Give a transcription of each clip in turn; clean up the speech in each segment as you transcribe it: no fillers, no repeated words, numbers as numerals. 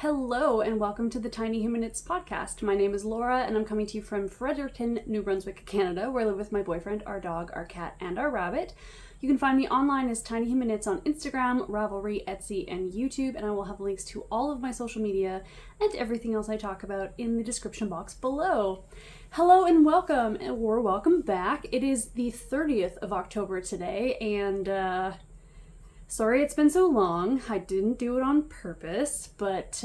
Hello and welcome to the TinyHumanKnits podcast. My name is Laura and I'm coming to you from Fredericton, New Brunswick, Canada, where I live with my boyfriend, our dog, our cat, and our rabbit. You can find me online as TinyHumanKnits on Instagram, Ravelry, Etsy, and YouTube, and I will have links to all of my social media and everything else I talk about in the description box below. Hello and welcome, or welcome back. It is the 30th of October today, and sorry it's been so long. I didn't do it on purpose, but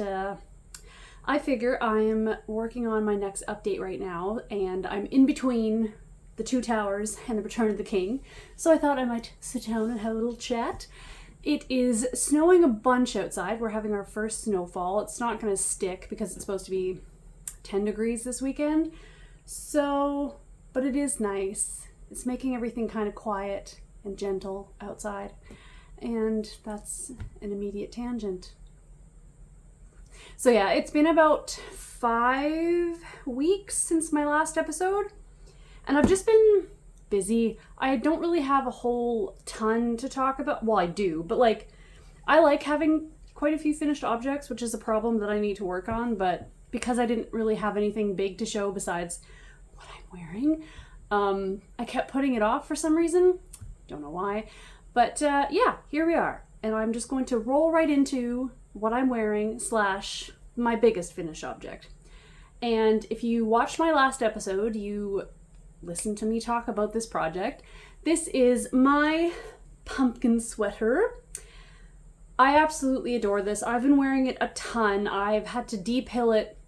I figure I'm working on my next update right now, and I'm in between the Two Towers and the Return of the King, so I thought I might sit down and have a little chat. It is snowing a bunch outside. We're having our first snowfall. It's not going to stick because it's supposed to be 10 degrees this weekend, so, but it is nice. It's making everything kind of quiet and gentle outside. And that's an immediate tangent. So yeah, it's been about 5 weeks since my last episode, and I've just been busy. I don't really have a whole ton to talk about. Well, I do, but I like having quite a few finished objects, which is a problem that I need to work on, but because I didn't really have anything big to show besides what I'm wearing, I kept putting it off for some reason. Don't know why. But yeah, here we are. And I'm just going to roll right into what I'm wearing / my biggest finished object. And if you watched my last episode, you listened to me talk about this project. This is my pumpkin sweater. I absolutely adore this. I've been wearing it a ton. I've had to depill it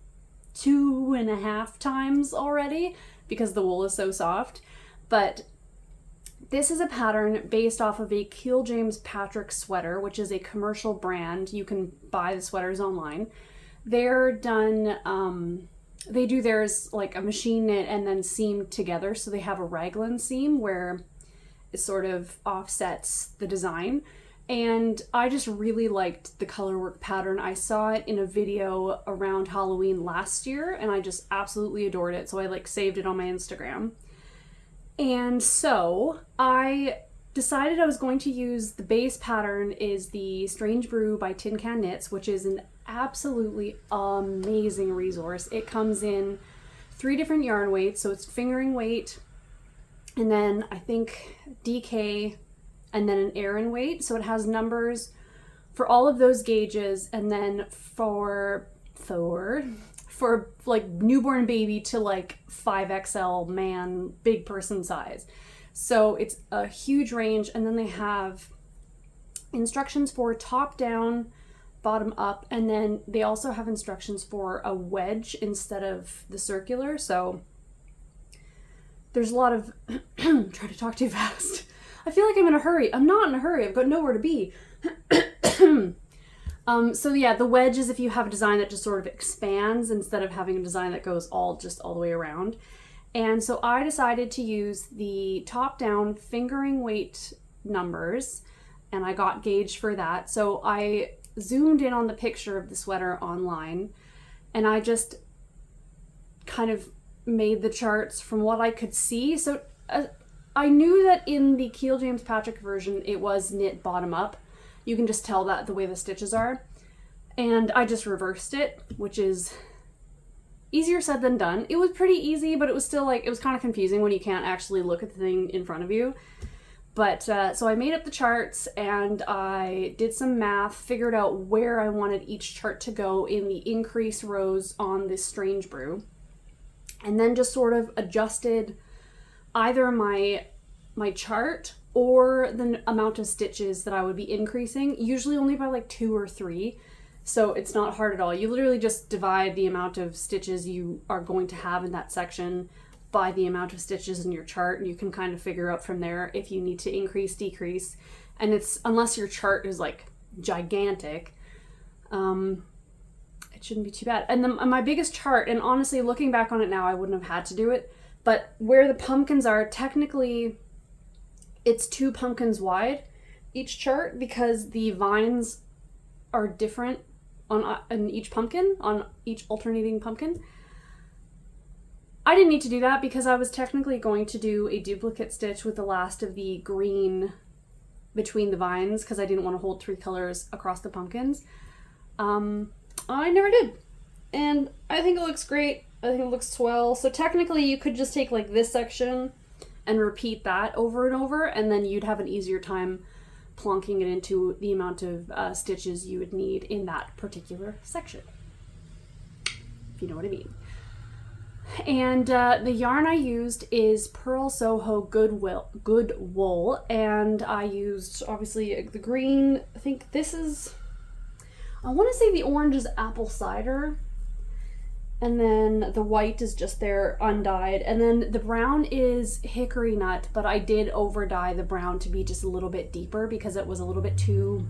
2.5 times already because the wool is so soft. But this is a pattern based off of a Keel James Patrick sweater, which is a commercial brand. You can buy the sweaters online. They're done, they do theirs like a machine knit and then seamed together. So they have a raglan seam where it sort of offsets the design. And I just really liked the colorwork pattern. I saw it in a video around Halloween last year and I just absolutely adored it. So I saved it on my Instagram. And so I decided I was going to use the base pattern is the Strange Brew by TinCanKnits, which is an absolutely amazing resource. It comes in 3 different yarn weights, so it's fingering weight, and then I think DK, and then an Aran weight. So it has numbers for all of those gauges, and then for newborn baby to 5XL man, big person size. So it's a huge range. And then they have instructions for top down, bottom up, and then they also have instructions for a wedge instead of the circular. So there's a lot of try to talk too fast. I feel like I'm in a hurry. I'm not in a hurry. I've got nowhere to be. So yeah, the wedge is if you have a design that just sort of expands instead of having a design that goes all the way around. And so I decided to use the top-down fingering weight numbers, and I got gauged for that. So I zoomed in on the picture of the sweater online, and I just kind of made the charts from what I could see. So I knew that in the Keel James Patrick version, it was knit bottom up. You can just tell that the way the stitches are. And I just reversed it, which is easier said than done. It was pretty easy, but it was still it was kind of confusing when you can't actually look at the thing in front of you. But so I made up the charts and I did some math, figured out where I wanted each chart to go in the increase rows on this Strange Brew. And then just sort of adjusted either my chart or the amount of stitches that I would be increasing, usually only by 2 or 3. So it's not hard at all. You literally just divide the amount of stitches you are going to have in that section by the amount of stitches in your chart, and you can kind of figure out from there if you need to increase, decrease. And it's, unless your chart is gigantic, it shouldn't be too bad. And then my biggest chart, and honestly looking back on it now, I wouldn't have had to do it, but where the pumpkins are, technically it's 2 pumpkins wide each chart because the vines are different on each pumpkin, on each alternating pumpkin. I didn't need to do that because I was technically going to do a duplicate stitch with the last of the green between the vines because I didn't want to hold 3 colors across the pumpkins. I never did. And I think it looks great. I think it looks swell. So technically you could just take like this section and repeat that over and over, and then you'd have an easier time plonking it into the amount of stitches you would need in that particular section, if you know what I mean. And the yarn I used is Pearl Soho Good Wool, and I used obviously the green. I think this is, I want to say the orange is apple cider, and then the white is just their undyed, and then the brown is hickory nut, but I did over dye the brown to be just a little bit deeper because it was a little bit too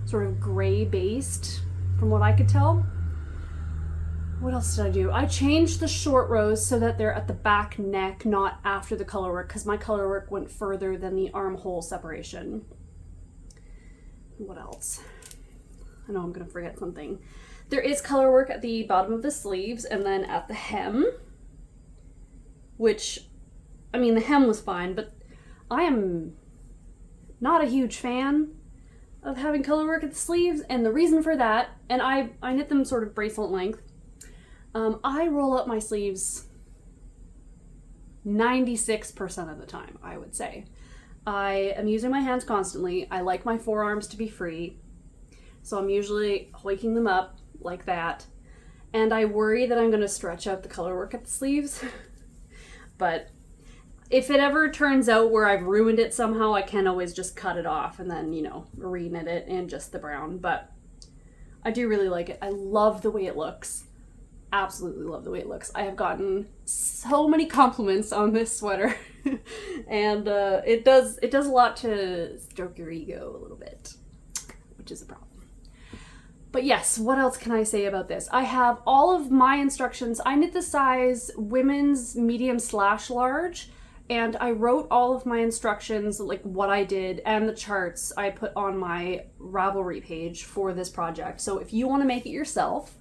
sort of gray based from what I could tell. What else did I do? I changed the short rows so that they're at the back neck, not after the color work, because my color work went further than the armhole separation. What else? I know I'm gonna forget something. There is color work at the bottom of the sleeves and then at the hem, which, I mean, the hem was fine, but I am not a huge fan of having color work at the sleeves, and the reason for that, and I knit them sort of bracelet length, I roll up my sleeves 96% of the time, I would say. I am using my hands constantly. I like my forearms to be free, so I'm usually hoiking them up like that, and I worry that I'm going to stretch out the color work at the sleeves. But if it ever turns out where I've ruined it somehow, I can always just cut it off and then, you know, re-knit it in just the brown. But I do really like it. I love the way it looks. Absolutely love the way it looks. I have gotten so many compliments on this sweater and it does a lot to stroke your ego a little bit, which is a problem. But yes, what else can I say about this? I have all of my instructions. I knit the size women's medium/large, and I wrote all of my instructions, like what I did, and the charts I put on my Ravelry page for this project. So if you want to make it yourself,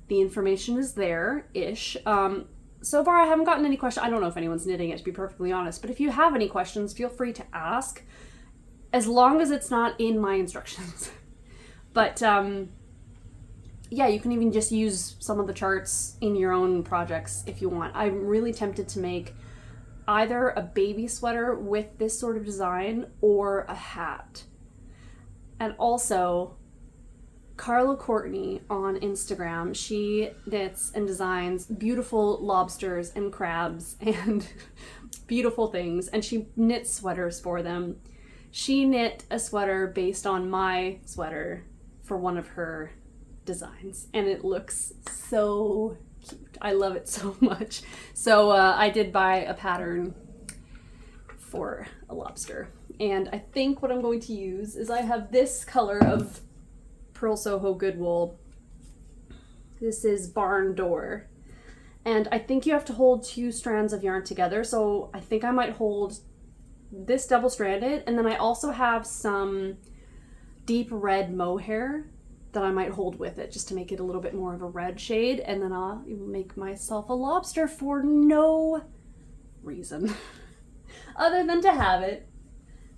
the information is there-ish. So far I haven't gotten any questions. I don't know if anyone's knitting it, to be perfectly honest, but if you have any questions, feel free to ask, as long as it's not in my instructions. But yeah, you can even just use some of the charts in your own projects if you want. I'm really tempted to make either a baby sweater with this sort of design or a hat. And also, Carla Courtney on Instagram, she knits and designs beautiful lobsters and crabs and beautiful things, and she knits sweaters for them. She knit a sweater based on my sweater for one of her designs, and it looks so cute. I love it so much. So I did buy a pattern for a lobster, and I think what I'm going to use is I have this color of Pearl Soho Good Wool. This is Barn Door, and I think you have to hold 2 strands of yarn together, so I think I might hold this double-stranded, and then I also have some deep red mohair that I might hold with it just to make it a little bit more of a red shade, and then I'll make myself a lobster for no reason other than to have it.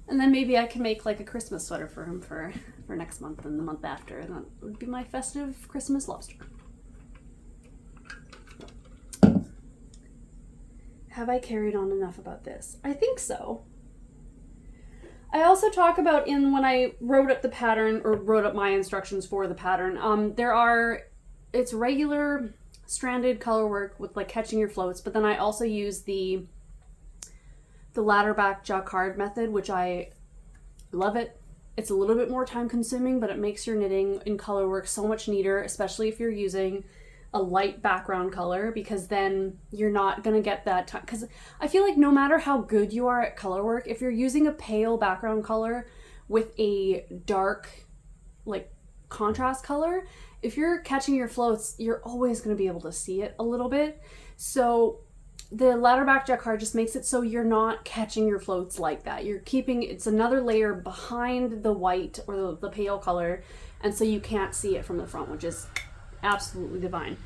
And then maybe I can make like a Christmas sweater for him for next month and the month after, and that would be my festive Christmas lobster. Have I carried on enough about this? I think so. I also talk about when I wrote up the pattern, or wrote up my instructions for the pattern, it's regular stranded color work with like catching your floats, but then I also use the ladder back jacquard method, which I love it. It's a little bit more time consuming, but it makes your knitting in color work so much neater, especially if you're using a light background color, because then you're not gonna get that time. Because I feel like no matter how good you are at color work, if you're using a pale background color with a dark like contrast color, if you're catching your floats, you're always gonna be able to see it a little bit. So the ladder back jacquard just makes it so you're not catching your floats like that. You're keeping, it's another layer behind the white or the pale color, and so you can't see it from the front, which is absolutely divine.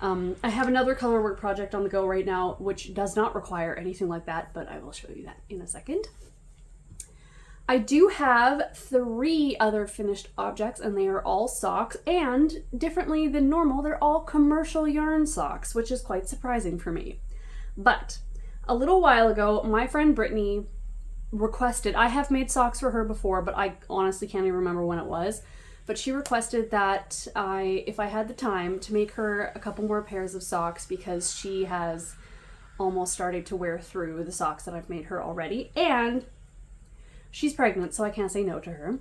I have another color work project on the go right now, which does not require anything like that, but I will show you that in a second. I do have 3 other finished objects, and they are all socks, and differently than normal, they're all commercial yarn socks, which is quite surprising for me. But a little while ago, my friend Brittany requested, I have made socks for her before, but I honestly can't even remember when it was, but she requested that if I had the time, to make her a couple more pairs of socks, because she has almost started to wear through the socks that I've made her already, and she's pregnant, so I can't say no to her.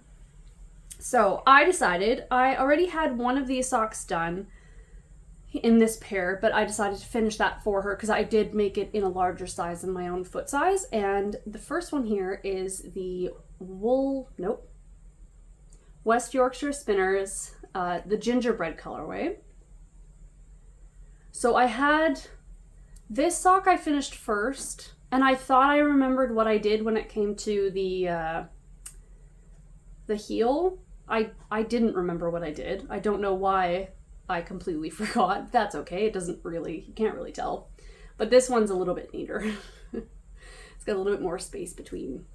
So I decided, I already had one of these socks done in this pair, but I decided to finish that for her because I did make it in a larger size than my own foot size. And the first one here is the West Yorkshire Spinners, the gingerbread colorway. So I had this sock I finished first, and I thought I remembered what I did when it came to the heel. I didn't remember what I did. I don't know why I completely forgot. That's okay. It doesn't really, you can't really tell. But this one's a little bit neater. It's got a little bit more space between.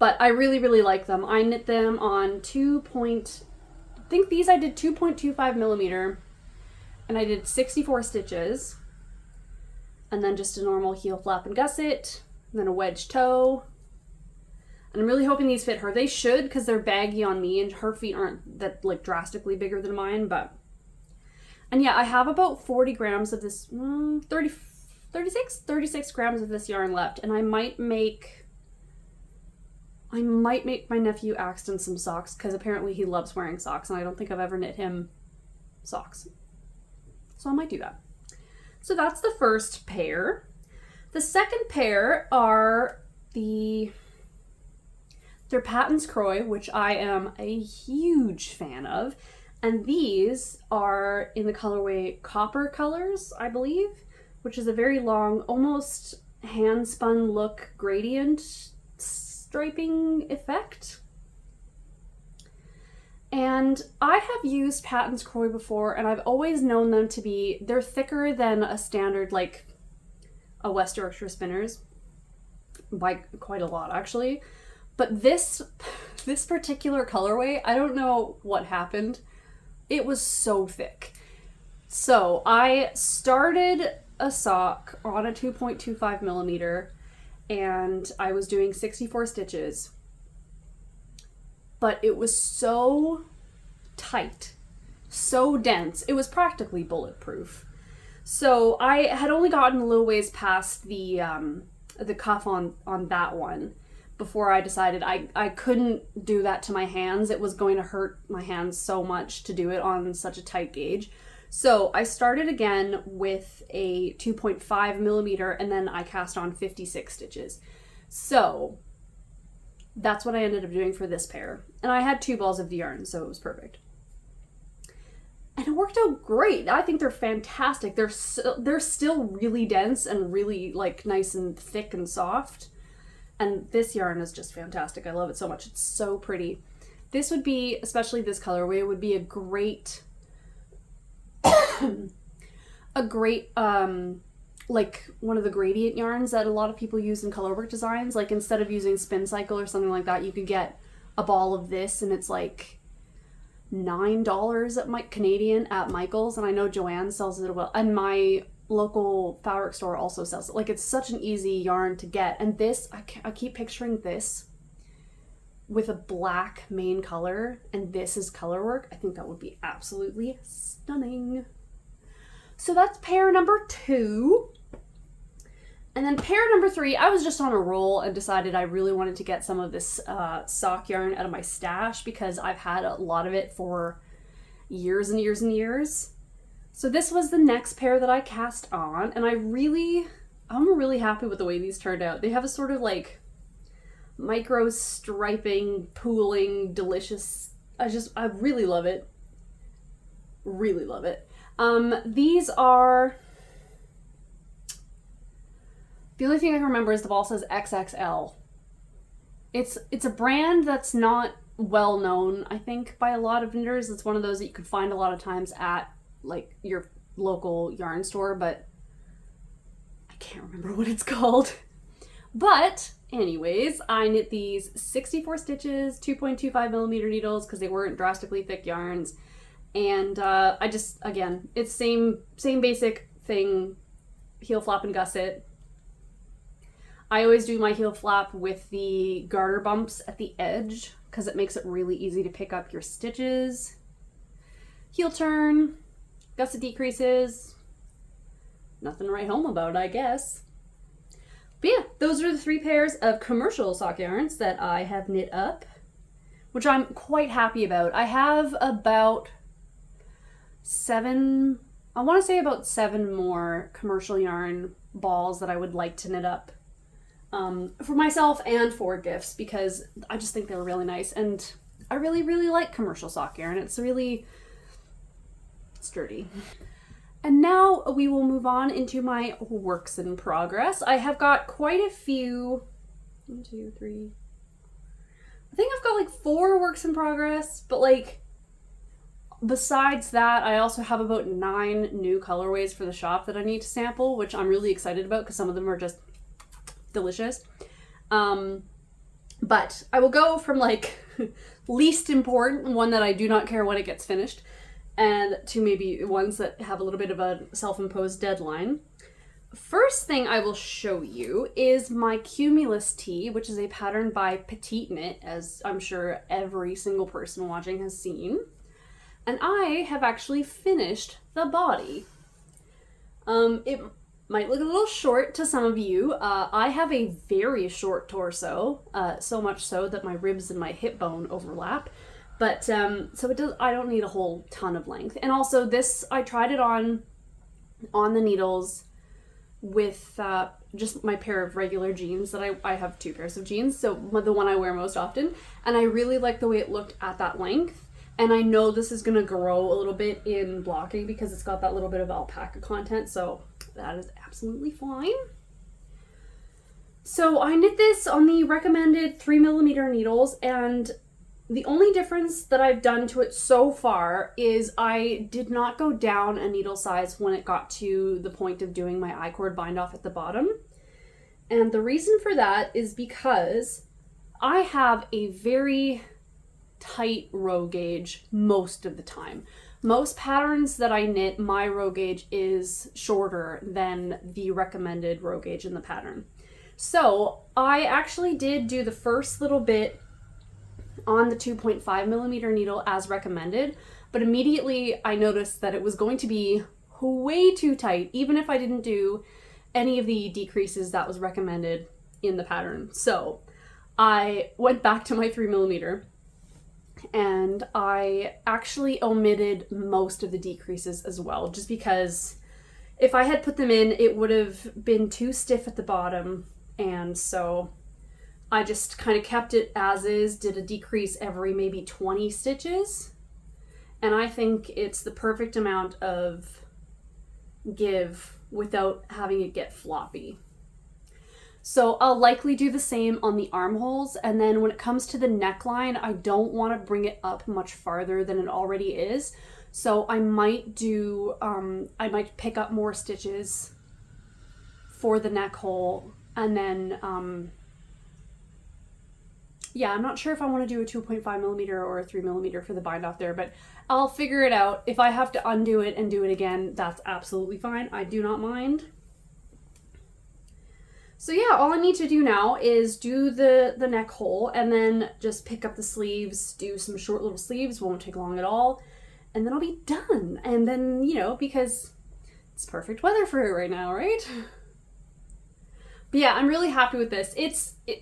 But I really, really like them. I knit them on I think these I did 2.25 millimeter, and I did 64 stitches. And then just a normal heel flap and gusset, and then a wedge toe. And I'm really hoping these fit her. They should, because they're baggy on me, and her feet aren't that like drastically bigger than mine, but. And yeah, I have about 40 grams of this, 36 grams of this yarn left, and I might make my nephew Axton some socks, because apparently he loves wearing socks, and I don't think I've ever knit him socks. So I might do that. So that's the first pair. The second pair are they're Patton's Croy, which I am a huge fan of. And these are in the colorway Copper Colors, I believe, which is a very long, almost hand-spun look gradient striping effect. And I have used Patton's Croy before, and I've always known them to be, they're thicker than a standard, like a West Yorkshire Spinners, by quite a lot actually. But this particular colorway, I don't know what happened. It was so thick. So I started a sock on a 2.25 millimeter, and I was doing 64 stitches. But it was so tight, so dense, it was practically bulletproof. So I had only gotten a little ways past the cuff on that one before I decided I couldn't do that to my hands. It was going to hurt my hands so much to do it on such a tight gauge. So I started again with a 2.5 millimeter, and then I cast on 56 stitches. So that's what I ended up doing for this pair. And I had 2 balls of yarn, so it was perfect. And it worked out great. I think they're fantastic. They're still really dense and really like nice and thick and soft. And this yarn is just fantastic. I love it so much. It's so pretty. This would be, especially this colorway, would be a great like one of the gradient yarns that a lot of people use in colorwork designs. Like instead of using Spin Cycle or something like that, you could get a ball of this, and it's like $9 at Canadian at Michael's, and I know Joanne sells it well, and my local fabric store also sells it. Like, it's such an easy yarn to get, and this, I keep picturing this with a black main color, and this is colorwork. I think that would be absolutely stunning. So that's pair number 2. And then pair number 3, I was just on a roll and decided I really wanted to get some of this sock yarn out of my stash, because I've had a lot of it for years and years and years. So this was the next pair that I cast on, and I'm really happy with the way these turned out. They have a sort of like micro striping, pooling, delicious, I really love it. Really love it. These are, the only thing I can remember is the ball says XXL. It's a brand that's not well known, I think, by a lot of knitters. It's one of those that you could find a lot of times at like your local yarn store, but I can't remember what it's called. But Anyways, I knit these 64 stitches, 2.25 millimeter needles because they weren't drastically thick yarns. And I just, again, it's same basic thing, heel flap and gusset. I always do my heel flap with the garter bumps at the edge because it makes it really easy to pick up your stitches. Heel turn, gusset decreases. Nothing to write home about, I guess. But yeah, those are the 3 pairs of commercial sock yarns that I have knit up, which I'm quite happy about. I have about 7 more commercial yarn balls that I would like to knit up for myself and for gifts, because I just think they're really nice, and I really, really like commercial sock yarn. It's really sturdy. And now we will move on into my works in progress. I have got quite a few, 1, 2, 3, I think I've got like 4 works in progress, but like besides that, I also have about 9 new colorways for the shop that I need to sample, which I'm really excited about because some of them are just delicious. But I will go from like least important, one that I do not care when it gets finished, and to maybe ones that have a little bit of a self-imposed deadline. First thing I will show you is my Cumulus Tee, which is a pattern by Petiteknit, as I'm sure every single person watching has seen. And I have actually finished the body. It might look a little short to some of you. I have a very short torso, so much so that my ribs and my hip bone overlap. But, so it does, I don't need a whole ton of length. And also this, I tried it on the needles with just my pair of regular jeans that I have 2 pairs of jeans, so the one I wear most often. And I really like the way it looked at that length. And I know this is gonna grow a little bit in blocking because it's got that little bit of alpaca content, so that is absolutely fine. So I knit this on the recommended 3mm needles, and the only difference that I've done to it so far is I did not go down a needle size when it got to the point of doing my I-cord bind off at the bottom. And the reason for that is because I have a very tight row gauge most of the time. Most patterns that I knit, my row gauge is shorter than the recommended row gauge in the pattern. So I actually did do the first little bit on the 2.5mm needle as recommended, but immediately I noticed that it was going to be way too tight, even if I didn't do any of the decreases that was recommended in the pattern. So I went back to my 3mm and I actually omitted most of the decreases as well, just because if I had put them in, it would have been too stiff at the bottom, and so I just kind of kept it as is, did a decrease every maybe 20 stitches, and I think it's the perfect amount of give without having it get floppy. So I'll likely do the same on the armholes, and then when it comes to the neckline, I don't want to bring it up much farther than it already is, so I might do, I might pick up more stitches for the neck hole, and then, yeah, I'm not sure if I want to do a 2.5mm or a 3mm for the bind off there, but I'll figure it out. If I have to undo it and do it again, that's absolutely fine. I do not mind. So yeah, all I need to do now is do the neck hole and then just pick up the sleeves, do some short little sleeves, won't take long at all, and then I'll be done. And then, you know, because it's perfect weather for it right now, right? But yeah, I'm really happy with this.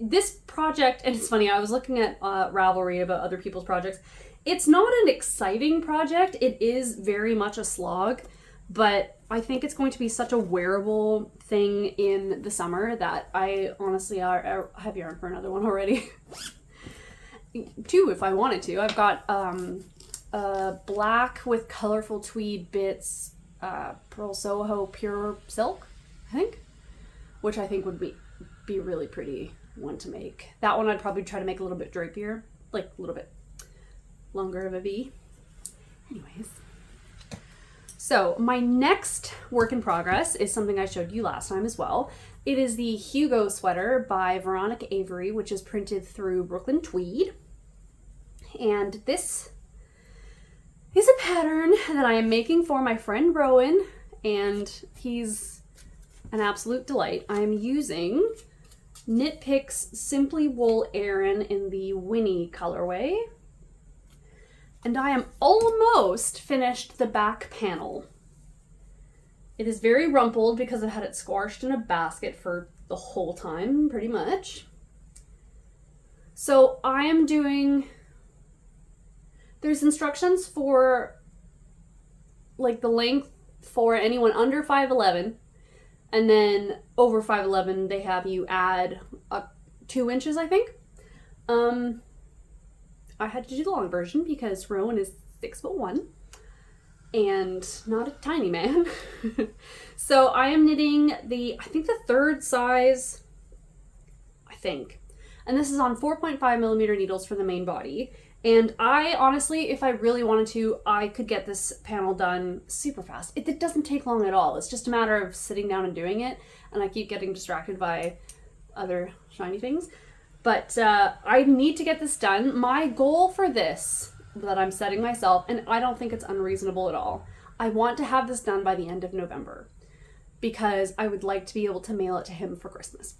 This project, and it's funny, I was looking at Ravelry about other people's projects. It's not an exciting project. It is very much a slog, but I think it's going to be such a wearable thing in the summer that I honestly I have yarn for another one already. 2 if I wanted to. I've got black with colorful tweed bits, Pearl Soho Pure Silk, I think, which I think would be really pretty one to make. That one I'd probably try to make a little bit drapier, like a little bit longer of a V. Anyways. So my next work in progress is something I showed you last time as well. It is the Hugo sweater by Veronik Avery, which is printed through Brooklyn Tweed. And this is a pattern that I am making for my friend Rowan, and he's an absolute delight. I am using Knit Picks Simply Wool Aran in the Winnie colorway. And I am almost finished the back panel. It is very rumpled because I've had it squashed in a basket for the whole time, pretty much. So I am doing, there's instructions for like the length for anyone under 5'11", and then over 5'11", they have you add up 2 inches, I think. I had to do the long version because Rowan is 6'1" and not a tiny man. So I am knitting I think the 3rd size, I think. And this is on 4.5mm needles for the main body. And I honestly, if I really wanted to, I could get this panel done super fast. It doesn't take long at all. It's just a matter of sitting down and doing it. And I keep getting distracted by other shiny things. But I need to get this done. My goal for this that I'm setting myself, and I don't think it's unreasonable at all, I want to have this done by the end of November because I would like to be able to mail it to him for Christmas.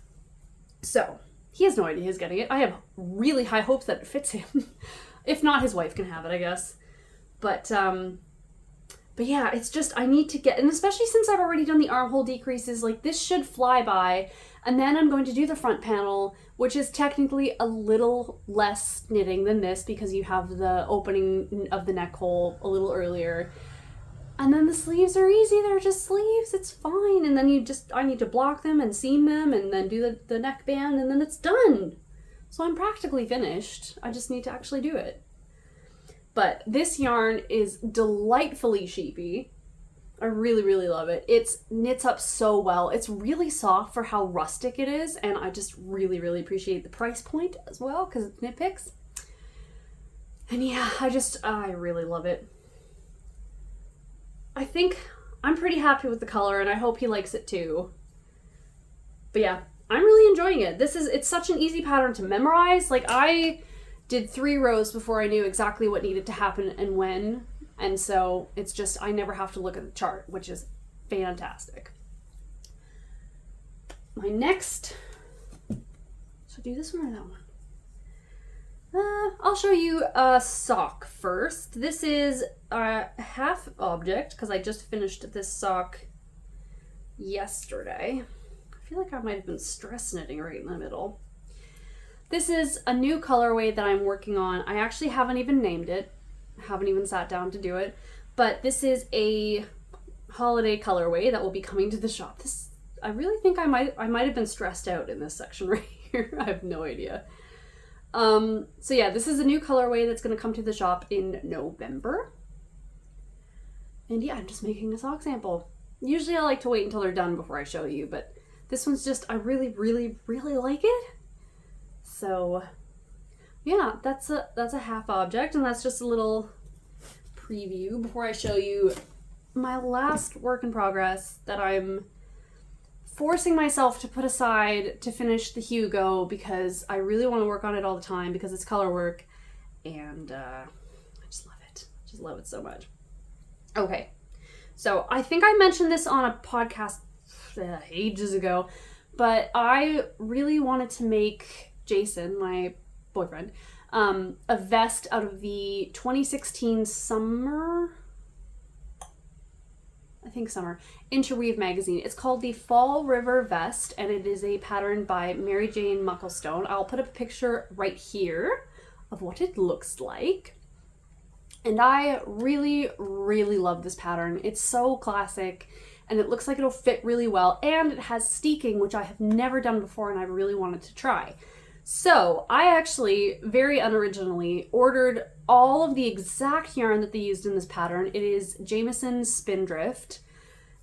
So he has no idea he's getting it. I have really high hopes that it fits him. If not, his wife can have it, I guess. But yeah, it's just, I need to get, and especially since I've already done the armhole decreases, like this should fly by. And then I'm going to do the front panel, which is technically a little less knitting than this because you have the opening of the neck hole a little earlier. And then the sleeves are easy. They're just sleeves. It's fine. And then I need to block them and seam them and then do the neck band and then it's done. So I'm practically finished. I just need to actually do it. But this yarn is delightfully sheepy. I really, really love it. It knits up so well. It's really soft for how rustic it is, and I just really, really appreciate the price point as well because it's Knit Picks. And yeah, I really love it. I think I'm pretty happy with the color, and I hope he likes it too. But yeah, I'm really enjoying it. It's such an easy pattern to memorize. Like, I did 3 rows before I knew exactly what needed to happen and when. And so it's just, I never have to look at the chart, which is fantastic. My next, should I do this one or that one? I'll show you a sock first. This is a half object because I just finished this sock yesterday. I feel like I might have been stress knitting right in the middle. This is a new colorway that I'm working on. I actually haven't even named it. Haven't even sat down to do it, but this is a holiday colorway that will be coming to the shop. I really think I might have been stressed out in this section right here. I have no idea. So yeah, this is a new colorway that's going to come to the shop in November. And yeah, I'm just making a sock sample. Usually I like to wait until they're done before I show you, but this one's just, I really, really, really like it. So yeah, that's a half object, and that's just a little preview before I show you my last work in progress that I'm forcing myself to put aside to finish the Hugo because I really want to work on it all the time because it's color work, and I just love it. Just love it so much. Okay, so I think I mentioned this on a podcast ages ago, but I really wanted to make Jason, my boyfriend, a vest out of the 2016 summer Interweave magazine. It's called the Fall River Vest, and it is a pattern by Mary Jane Mucklestone. I'll put up a picture right here of what it looks like. And I really, really love this pattern. It's so classic, and it looks like it'll fit really well, and it has steeking, which I have never done before, and I really wanted to try. So I actually, very unoriginally, ordered all of the exact yarn that they used in this pattern. It is Jameson's Spindrift,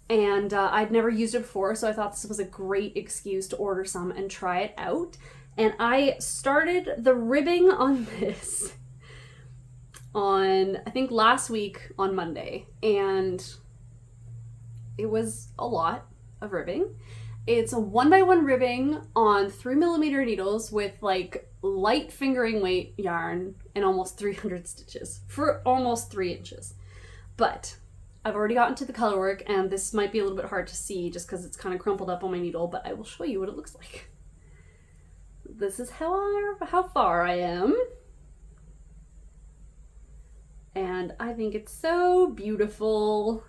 and I'd never used it before, so I thought this was a great excuse to order some and try it out. And I started the ribbing on this on, I think, last week on Monday, and it was a lot of ribbing. It's a 1x1 ribbing on 3mm needles with like light fingering weight yarn and almost 300 stitches for almost 3 inches. But I've already gotten to the color work, and this might be a little bit hard to see just because it's kind of crumpled up on my needle, but I will show you what it looks like. This is how far I am. And I think it's so beautiful.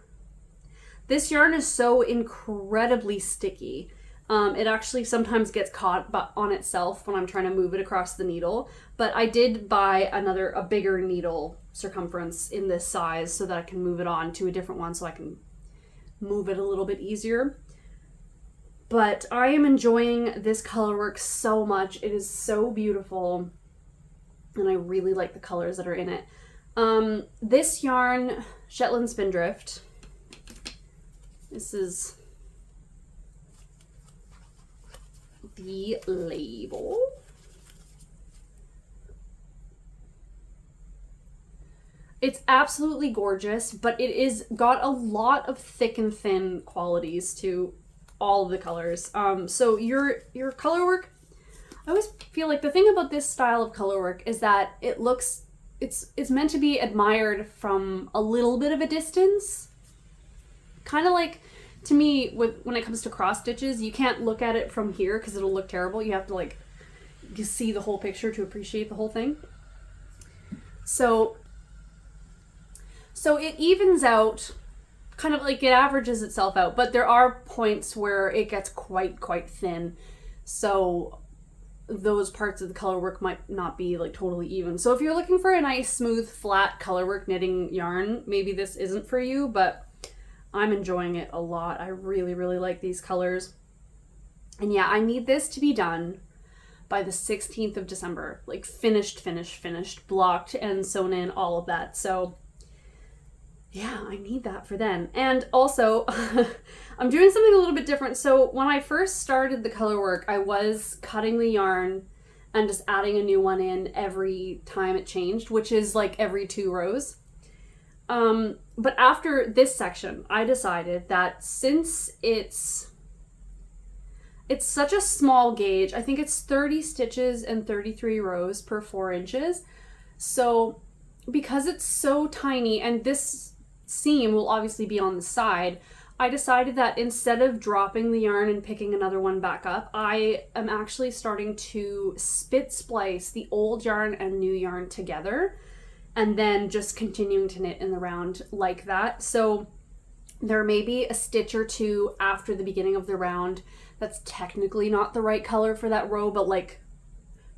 This yarn is so incredibly sticky. It actually sometimes gets caught on itself when I'm trying to move it across the needle. But I did buy a bigger needle circumference in this size so that I can move it on to a different one so I can move it a little bit easier. But I am enjoying this color work so much. It is so beautiful. And I really like the colors that are in it. This yarn, Shetland Spindrift, this is the label. It's absolutely gorgeous, but it is got a lot of thick and thin qualities to all of the colors. So your color work, I always feel like the thing about this style of color work is that it's meant to be admired from a little bit of a distance. Kind of like, to me, when it comes to cross stitches, you can't look at it from here because it'll look terrible. You have to like just see the whole picture to appreciate the whole thing. So it evens out, kind of like it averages itself out, but there are points where it gets quite thin. So those parts of the color work might not be like totally even. So if you're looking for a nice, smooth, flat color work knitting yarn, maybe this isn't for you, but I'm enjoying it a lot. I really, really like these colors. And yeah, I need this to be done by the 16th of December. Like finished, blocked and sewn in, all of that. So yeah, I need that for then. And also, I'm doing something a little bit different. So when I first started the color work, I was cutting the yarn and just adding a new one in every time it changed, which is like every 2 rows. But after this section, I decided that since it's such a small gauge, I think it's 30 stitches and 33 rows per 4 inches. So because it's so tiny, and this seam will obviously be on the side, I decided that instead of dropping the yarn and picking another one back up, I am actually starting to spit splice the old yarn and new yarn together, and then just continuing to knit in the round like that. So there may be a stitch or two after the beginning of the round that's technically not the right color for that row, but like,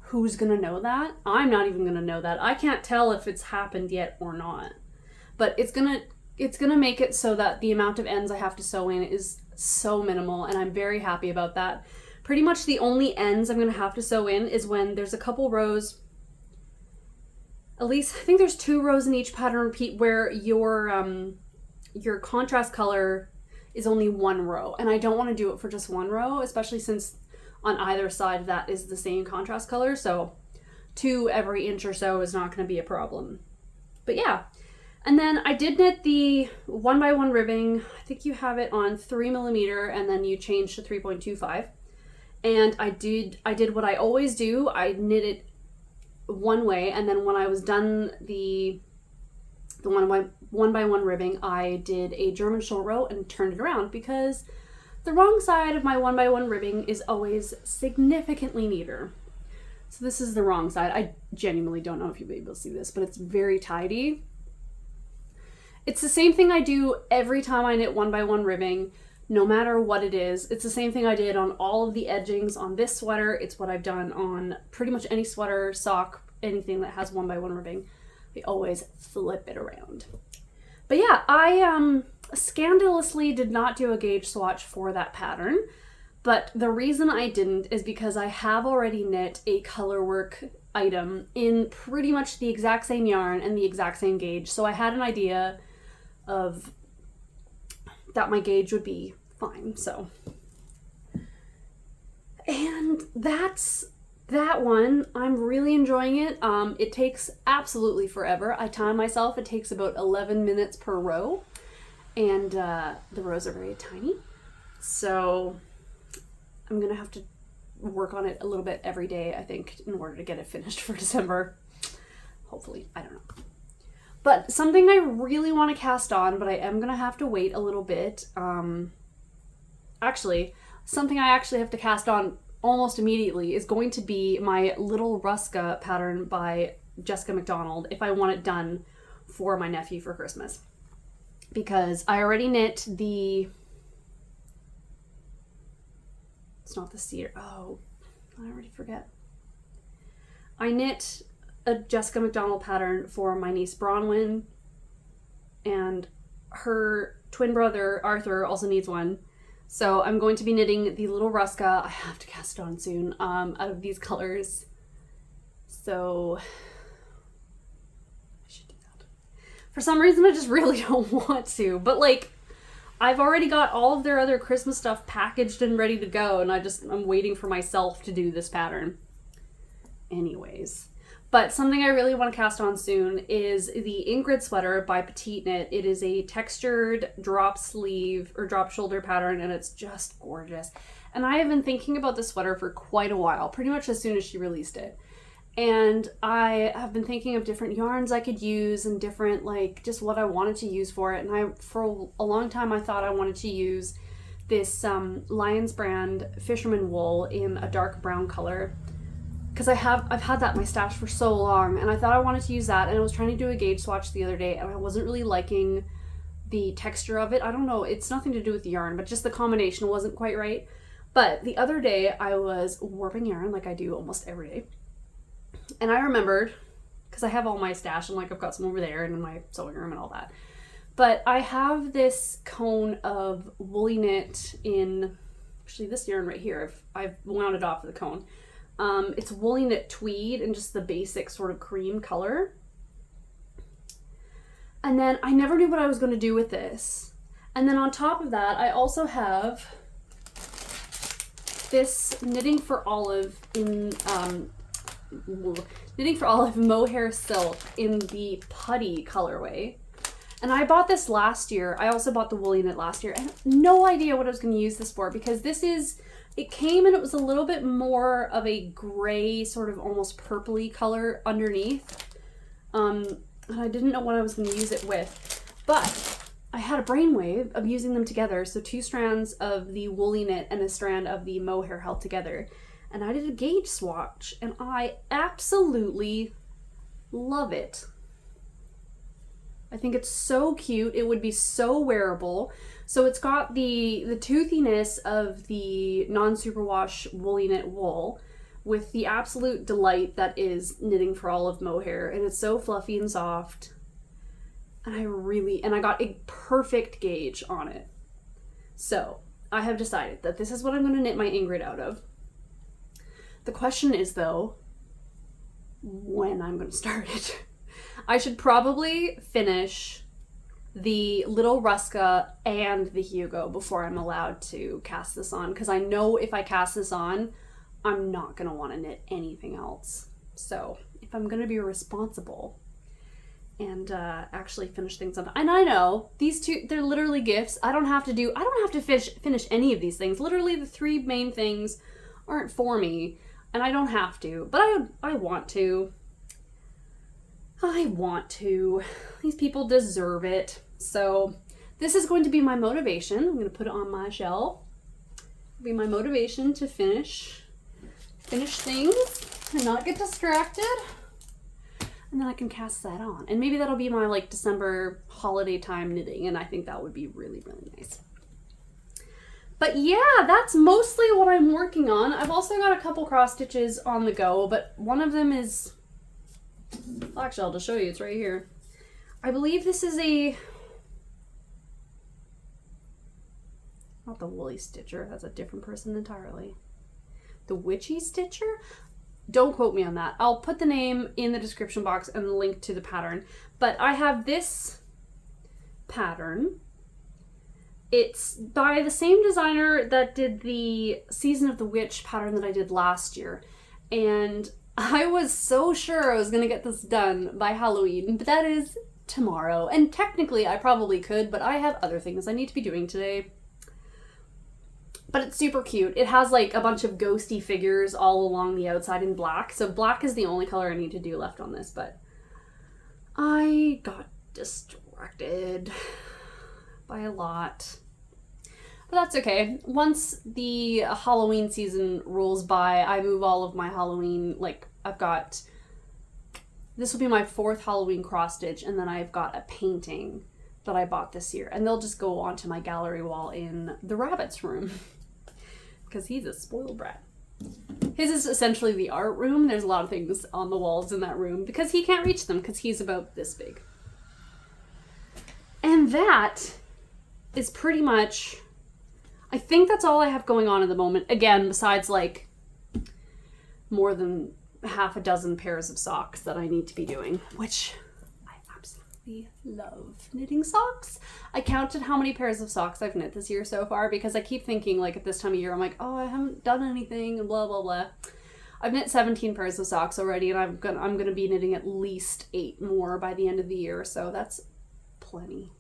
who's gonna know that? I'm not even gonna know that. I can't tell if it's happened yet or not. But it's gonna make it so that the amount of ends I have to sew in is so minimal, and I'm very happy about that. Pretty much the only ends I'm gonna have to sew in is when there's a couple rows, at least I think there's 2 rows in each pattern repeat where your contrast color is only 1 row, and I don't want to do it for just 1 row, especially since on either side that is the same contrast color, so 2 every inch or so is not going to be a problem. But yeah, and then I did knit the 1x1 ribbing. I think you have it on 3mm, and then you change to 3.25, and I did what I always do. I knit it one way, and then when I was done the 1x1 ribbing, I did a German short row and turned it around, because the wrong side of my 1x1 ribbing is always significantly neater. So this is the wrong side. I genuinely don't know if you'll be able to see this, but it's very tidy. It's the same thing I do every time I knit 1x1 ribbing, no matter what it is. It's the same thing I did on all of the edgings on this sweater. It's what I've done on pretty much any sweater, sock, anything that has 1x1 ribbing. I always flip it around. But yeah, I scandalously did not do a gauge swatch for that pattern, but the reason I didn't is because I have already knit a color work item in pretty much the exact same yarn and the exact same gauge, so I had an idea of that my gauge would be fine. So, and that's that one. I'm really enjoying it. It takes absolutely forever. I time myself. It takes about 11 minutes per row, and the rows are very tiny. So I'm gonna have to work on it a little bit every day, I think, in order to get it finished for December. Hopefully, I don't know. But something I really want to cast on, but I am gonna have to wait a little bit. Actually, something I actually have to cast on almost immediately is going to be my Little Ruska pattern by Jessica McDonald if I want it done for my nephew for Christmas. Because I already knit the... It's not the cedar. Oh, I already forget. I knit a Jessica McDonald pattern for my niece Bronwyn, and her twin brother Arthur also needs one. So I'm going to be knitting the Little Ruska. I have to cast it on soon, out of these colors. So I should do that. For some reason, I just really don't want to. But like, I've already got all of their other Christmas stuff packaged and ready to go, and I'm waiting for myself to do this pattern. Anyways. But something I really want to cast on soon is the Ingrid sweater by Petiteknit. It is a textured drop sleeve or drop shoulder pattern, and it's just gorgeous. And I have been thinking about this sweater for quite a while, pretty much as soon as she released it. And I have been thinking of different yarns I could use and different, like, just what I wanted to use for it. And for a long time, I thought I wanted to use this Lions brand fisherman wool in a dark brown color. Because I've had that in my stash for so long, and I thought I wanted to use that, and I was trying to do a gauge swatch the other day, and I wasn't really liking the texture of it. I don't know, it's nothing to do with the yarn, but just the combination wasn't quite right. But the other day, I was warping yarn, like I do almost every day, and I remembered, because I have all my stash, and like I've got some over there, and in my sewing room and all that, but I have this cone of woolly knit in, actually this yarn right here, I've wound it off of the cone. It's woolly knit tweed and just the basic sort of cream color. And then I never knew what I was going to do with this. And then on top of that, I also have this Knitting for Olive in mohair silk in the putty colorway. And I bought this last year. I also bought the woolly knit last year. I have no idea what I was going to use this for, because it came and it was a little bit more of a gray, sort of almost purpley color underneath. And I didn't know what I was going to use it with. But I had a brainwave of using them together. So 2 strands of the woolly knit and a strand of the mohair held together. And I did a gauge swatch, and I absolutely love it. I think it's so cute. It would be so wearable. So it's got the toothiness of the non-superwash woolly knit wool with the absolute delight that is Knitting for Olive mohair, and it's so fluffy and soft. And I got a perfect gauge on it. So I have decided that this is what I'm going to knit my Ingrid out of. The question is, though, when I'm going to start it. I should probably finish the Little Ruska and the Hugo before I'm allowed to cast this on, because I know if I cast this on, I'm not going to want to knit anything else. So if I'm going to be responsible and actually finish things on, and I know these two, they're literally gifts. I don't have to finish any of these things. Literally the 3 main things aren't for me, and I don't have to, but I want to. I want to. These people deserve it. So this is going to be my motivation. I'm going to put it on my shelf. It'll be my motivation to finish things and not get distracted. And then I can cast that on. And maybe that'll be my like December holiday time knitting, and I think that would be really, really nice. But yeah, that's mostly what I'm working on. I've also got a couple cross stitches on the go, but one of them is... Well, actually, I'll just show you. It's right here. I believe this is not the Woolly Stitcher. That's a different person entirely. The Witchy Stitcher? Don't quote me on that. I'll put the name in the description box and the link to the pattern. But I have this pattern. It's by the same designer that did the Season of the Witch pattern that I did last year. And I was so sure I was going to get this done by Halloween, but that is tomorrow. And technically I probably could, but I have other things I need to be doing today. But it's super cute. It has like a bunch of ghosty figures all along the outside in black. So black is the only color I need to do left on this, but I got distracted by a lot. But that's okay. Once the Halloween season rolls by, I move all of my Halloween, like this will be my 4th Halloween cross stitch, and then I've got a painting that I bought this year, and they'll just go onto my gallery wall in the rabbit's room because he's a spoiled brat. His is essentially the art room. There's a lot of things on the walls in that room because he can't reach them because he's about this big. And that is pretty much, I think that's all I have going on at the moment. Again, besides like more than half a dozen pairs of socks that I need to be doing, which I absolutely love knitting socks. I counted how many pairs of socks I've knit this year so far because I keep thinking like at this time of year, I'm like, oh, I haven't done anything and blah, blah, blah. I've knit 17 pairs of socks already, and I'm gonna be knitting at least 8 more by the end of the year, so that's plenty.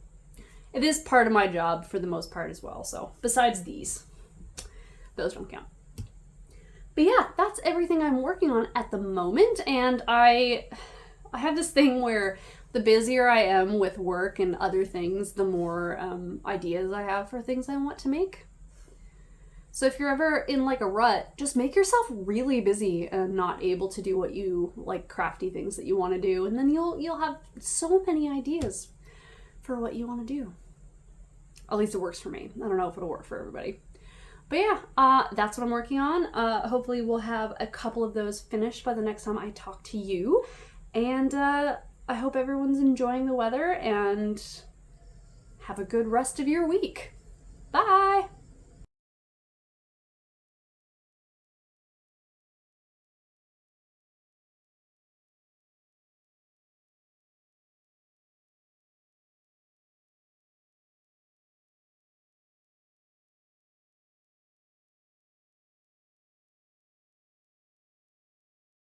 It is part of my job for the most part as well, so besides these, those don't count. But yeah, that's everything I'm working on at the moment, and I have this thing where the busier I am with work and other things, the more ideas I have for things I want to make. So if you're ever in like a rut, just make yourself really busy and not able to do what you like, crafty things that you want to do, and then you'll have so many ideas for what you want to do. At least it works for me. I don't know if it'll work for everybody. But yeah, that's what I'm working on. Hopefully we'll have a couple of those finished by the next time I talk to you. And I hope everyone's enjoying the weather, and have a good rest of your week. Bye!